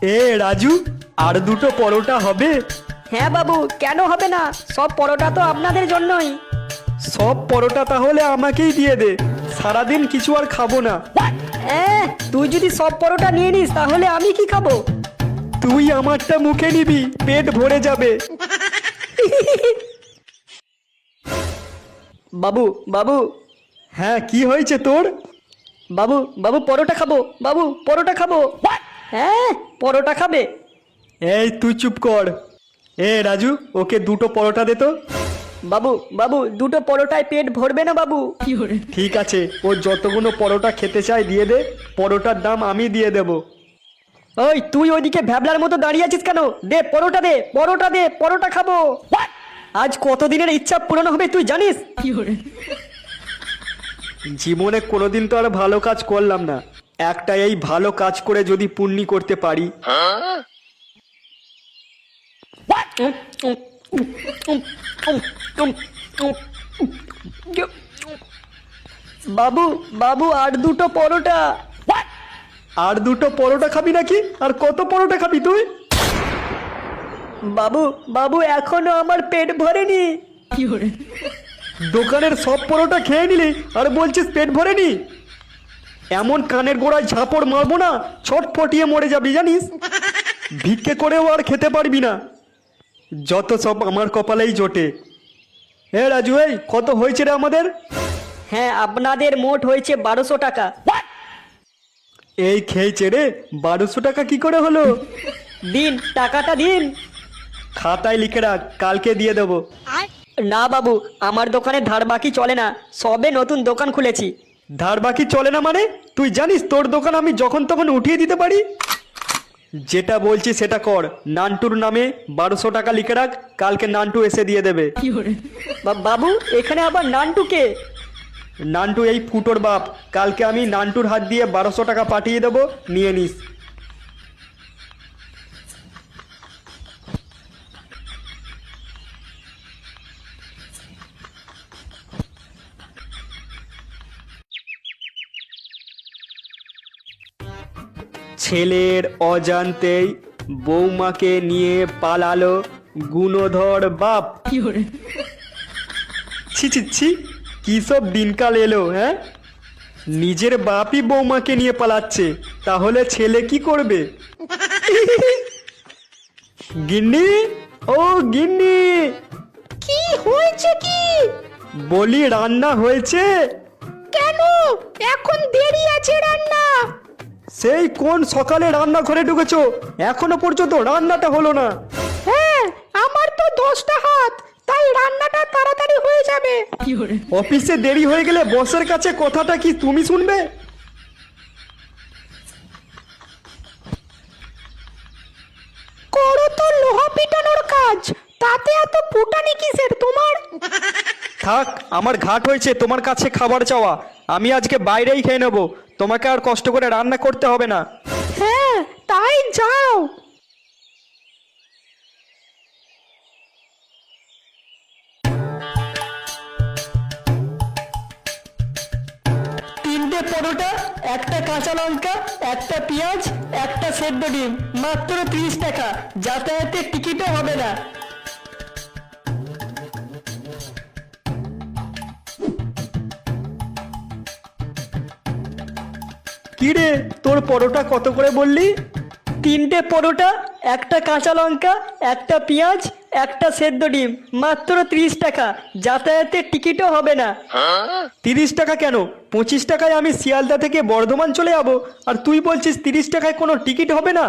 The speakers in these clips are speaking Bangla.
এ রাজু, আর দুটো পরোটা হবে? হ্যাঁ বাবু, কেন হবে না? সব পরোটা তো আপনাদের জন্যই। সব পরোটা তাহলে আমাকেই দিয়ে দে, সারাদিন কিছু আর খাবো না। তুই যদি সব পরোটা নিয়ে নিস তাহলে আমি কি খাবো? তুই আমারটা মুখে নিবি, পেট ভরে যাবে। বাবু বাবু হ্যাঁ, কি হয়েছে তোর? বাবু বাবু পরোটা খাবো, বাবু পরোটা খাবো। হ্যাঁ, পরোটা খাবে? এই তুই চুপ কর। এ রাজু, ওকে দুটো পরোটা দে তো। বাবু বাবু দুটো পরোটায় পেট ভরবে না বাবু। ঠিক আছে, ও যতগুলো পরোটা খেতে চায় দিয়ে দে, পরোটার দাম আমি দিয়ে দেব। ওই তুই ওইদিকে ভ্যাবলার মতো দাঁড়িয়ে আছিস কেন? দে পরোটা, দে পরোটা, দে পরোটা খাবো। আজ কতদিনের ইচ্ছা পূরণ হবে তুই জানিস? জীবনে কোনোদিন তো আর ভালো কাজ করলাম না, একটা এই ভালো কাজ করে যদি পুণ্যি করতে পারি। বাবু বাবু আর দুটো পরোটা। আর দুটো পরোটা খাবি নাকি? আর কত পরোটা খাবি তুই? বাবু বাবু এখনো আমার পেট ভরেনি। দোকানের সব পরোটা খেয়ে নিলি আর বলছিস পেট ভরেনি? এমন কানের গোড়ায় ঝাপড় মারবো না, ছটফটিয়ে মরে যাবি জানিস। ভিক্ষে করেও আর খেতে পারবি না। যত সব আমার কপালেই জোটে। হে রাজু, এই কত হয়েছে রে আমাদের? হ্যাঁ, আপনাদের মোট হয়েছে 1200 টাকা। এই খেয়েছে রে, 1200 টাকা কি করে হলো? দিন, টাকাটা দিন। খাতায় লিখে রাখ, কালকে দিয়ে দেবো। না বাবু, আমার দোকানে ধার বাকি চলে না, সবে নতুন দোকান খুলেছি। ধার বাকি চলে না মানে? তুই জানিস তোর দোকান আমি যখন তখন উঠিয়ে দিতে পারি? যেটা বলছি সেটা কর। নান্টুর নামে 1200 টাকা লিখে রাখ, কালকে নান্টু এসে দিয়ে দেবে। বাবু, এখানে আবার নান্টুকে? নান্টু এই ফুটোর বাপ। কালকে আমি নান্টুর হাত দিয়ে 1200 টাকা পাঠিয়ে দেবো, নিয়ে নিস। ছেলের অজান্তেই বৌমাকে নিয়ে পালালো গুণধর বাপ। ছি ছি ছি, কি সব দিনকাল এলো! হ্যাঁ, নিজের বাপই বৌমাকে নিয়ে পালাচ্ছে, তাহলে ছেলে কি করবে? গিন্নি, ও গিন্নি! কি হয়েছে কি? বলি রান্না হয়েছে? কেন এখন দেরি আছে রান্না? সেই কোন সকালে রান্নাঘরে ঢুকেছো, এখনো পর্যন্ত রান্নাটা হলো না। হ্যাঁ, আমার তো 10টা হাত, তাই রান্নাটা তাড়াতাড়ি হয়ে যাবে। অফিসে দেরি হয়ে গেলে বসের কাছে কথাটা কি তুমি শুনবে? করো তো লোহা পিটানোর কাজ, তাতে এত ফুটানি কিসের তোমার? থাক, আমার ঘাট হয়েছে তোমার কাছে খাবার চাওয়া। আমি আজকে বাইরেই খেয়ে নেবো, তোমাকে আর কষ্ট করে রান্না করতে হবে না। হ্যাঁ, তাই যাও। তিনটে পরোটা, একটা কাঁচা লঙ্কা, একটা পেঁয়াজ, একটা সেদ্ধ ডিম, মাত্র 30 টাকা। যাতায়াতের টিকিটও হবে না। কি রে, তোর পরোটা কত করে বললি? তিনটে পরোটা, একটা কাঁচা লঙ্কা, একটা পেঁয়াজ, একটা সেদ্ধ ডিম, মাত্র 30 টাকা। যাতায়াতের টিকিটও হবে না। 30 টাকা কেন? 25 টাকায় আমি শিয়ালদা থেকে বর্ধমান চলে যাবো, আর তুই বলছিস 30 টাকায় কোনো টিকিট হবে না?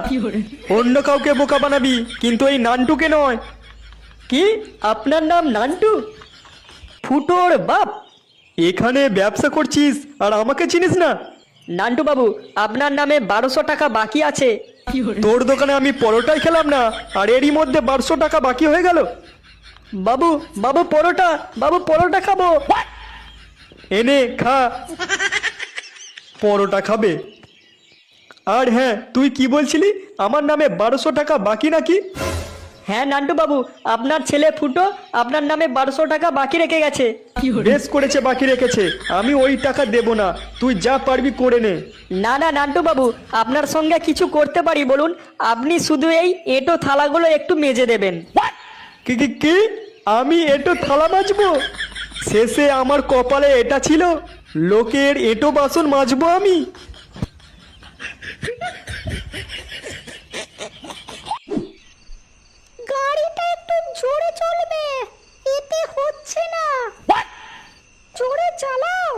অন্য কাউকে বোকা বানাবি, কিন্তু এই নান্টুকে নয়। কি, আপনার নাম নান্টু? ফুটোর বাপ? এখানে ব্যবসা করছিস আর আমাকে চিনিস না? নান্টু বাবু, আপনার নামে 1200 টাকা বাকি আছে। তোর দোকানে আমি পরোটাই খেলাম না, আর এরই মধ্যে 1200 টাকা বাকি হয়ে গেল। বাবু বাবু পরোটা, বাবু পরোটা খাবো। এনে খা। পরোটা খাবে? আর হ্যাঁ, তুই কি বলছিলি আমার নামে 1200 টাকা বাকি নাকি? হ্যাঁ নান্টু বাবু, আপনার ছেলে ফুটো আপনার নামে 1200 টাকা বাকি রেখে গেছে। বেশ করেছে, বাকি রেখেছে। আমি ওই টাকা দেব না, তুই যা পারবি করে নে। না না নান্টু বাবু, আপনার সঙ্গে কিছু করতে পারি বলুন? আপনি শুধু এই এঁটো থালাগুলো একটু মেজে দেবেন। কি কি কি? আমি এঁটো থালা মাজবো? শেষে আমার কপালে এটা ছিল, লোকের এঁটো বাসন মাজবো আমি? গাড়িটা একটু জোরে চলবে, এতে হচ্ছে না। জোরে চালাও।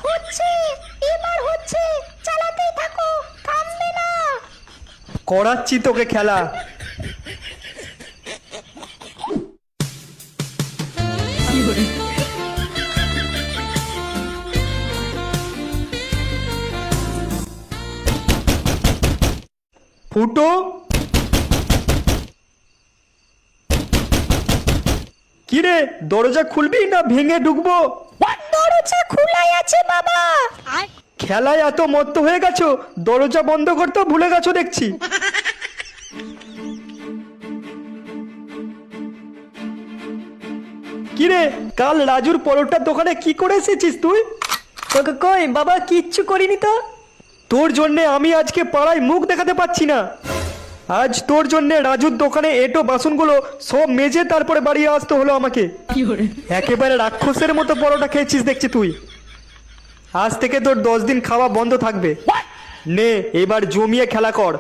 হচ্ছে, এবার হচ্ছে, চালাতেই থাকো, থামবে না। করাচ্ছি তোকে খেলা। ফুটো, কিরে দরজা খুলবি না ভেঙে ঢুকবো? দরজা খোলাই আছে বাবা। খেলায় এত মত্ত হয়ে গেছো, দরজা বন্ধ করতে ভুলে গেছো দেখছি। কিরে কাল রাজুর পরোটার দোকানে কি করে এসেছিস তুই? কই বাবা, কিচ্ছু করিনি তো। তোর জন্যে আমি আজকে পাড়ায় মুখ দেখাতে পাচ্ছি না। আজ তোর জন্যে রাজুর দোকানে এঁটো বাসনগুলো সব মেজে তারপরে বাড়ি আসতে হলো আমাকে। একেবারে রাক্ষসের মতো পরোটা খেয়েছিস দেখছি তুই। আজ থেকে তোর 10 দিন খাওয়া বন্ধ থাকবে। নে এবার জমিয়ে খেলা কর।